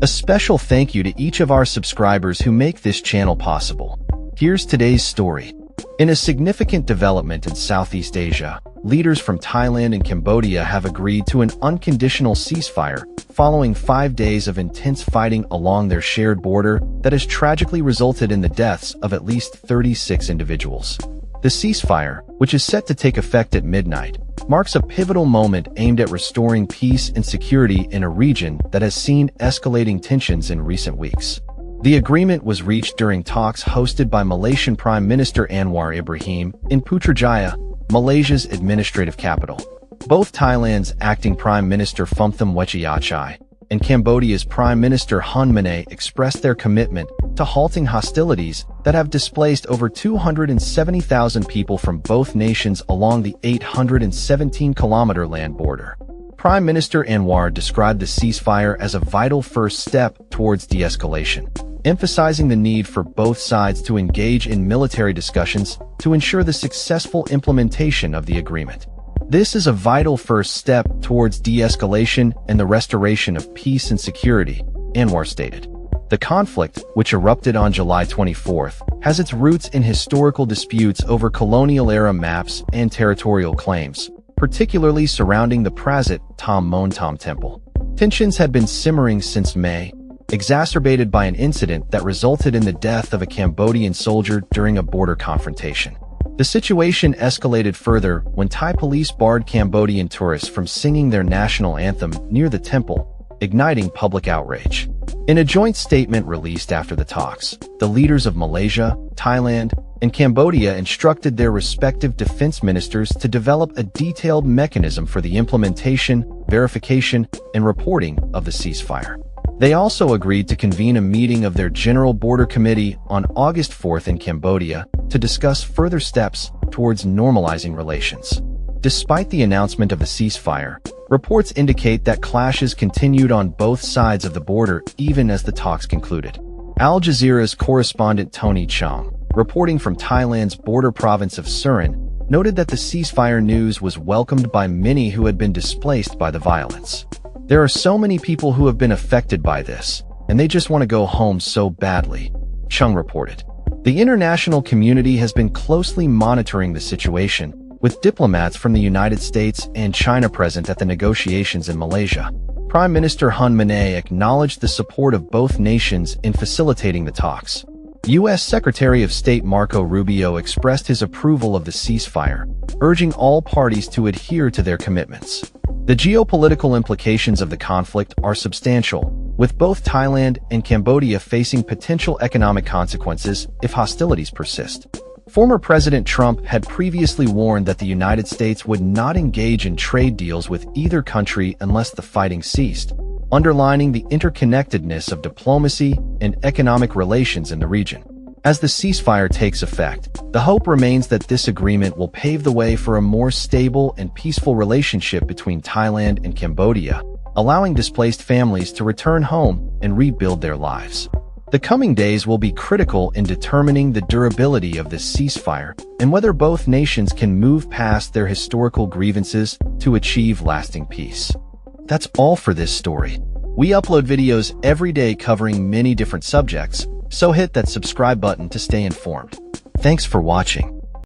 A special thank you to each of our subscribers who make this channel possible. Here's today's story. In a significant development in Southeast Asia, leaders from Thailand and Cambodia have agreed to an unconditional ceasefire following 5 days of intense fighting along their shared border that has tragically resulted in the deaths of at least 36 individuals. The ceasefire, which is set to take effect at midnight, marks a pivotal moment aimed at restoring peace and security in a region that has seen escalating tensions in recent weeks. The agreement was reached during talks hosted by Malaysian Prime Minister Anwar Ibrahim in Putrajaya, Malaysia's administrative capital. Both Thailand's acting Prime Minister Phumtham Wechayachai and Cambodia's Prime Minister Hun Manet expressed their commitment to halting hostilities that have displaced over 270,000 people from both nations along the 817-kilometer land border. Prime Minister Anwar described the ceasefire as a vital first step towards de-escalation, emphasizing the need for both sides to engage in military discussions to ensure the successful implementation of the agreement. This is a vital first step towards de-escalation and the restoration of peace and security, Anwar stated. The conflict, which erupted on July 24th, has its roots in historical disputes over colonial-era maps and territorial claims, particularly surrounding the Prasit Tom Mon Tom Temple. Tensions had been simmering since May, exacerbated by an incident that resulted in the death of a Cambodian soldier during a border confrontation. The situation escalated further when Thai police barred Cambodian tourists from singing their national anthem near the temple, igniting public outrage. In a joint statement released after the talks, the leaders of Malaysia, Thailand, and Cambodia instructed their respective defense ministers to develop a detailed mechanism for the implementation, verification, and reporting of the ceasefire. They also agreed to convene a meeting of their General Border Committee on August 4th in Cambodia to discuss further steps towards normalizing relations. Despite the announcement of the ceasefire, reports indicate that clashes continued on both sides of the border even as the talks concluded. Al Jazeera's correspondent Tony Chong, reporting from Thailand's border province of Surin, noted that the ceasefire news was welcomed by many who had been displaced by the violence. There are so many people who have been affected by this, and they just want to go home so badly, Chung reported. The international community has been closely monitoring the situation, with diplomats from the United States and China present at the negotiations in Malaysia. Prime Minister Hun Manet acknowledged the support of both nations in facilitating the talks. U.S. Secretary of State Marco Rubio expressed his approval of the ceasefire, urging all parties to adhere to their commitments. The geopolitical implications of the conflict are substantial, with both Thailand and Cambodia facing potential economic consequences if hostilities persist. Former President Trump had previously warned that the United States would not engage in trade deals with either country unless the fighting ceased, underlining the interconnectedness of diplomacy and economic relations in the region. As the ceasefire takes effect, the hope remains that this agreement will pave the way for a more stable and peaceful relationship between Thailand and Cambodia, allowing displaced families to return home and rebuild their lives. The coming days will be critical in determining the durability of this ceasefire and whether both nations can move past their historical grievances to achieve lasting peace. That's all for this story. We upload videos every day covering many different subjects, so hit that subscribe button to stay informed. Thanks for watching.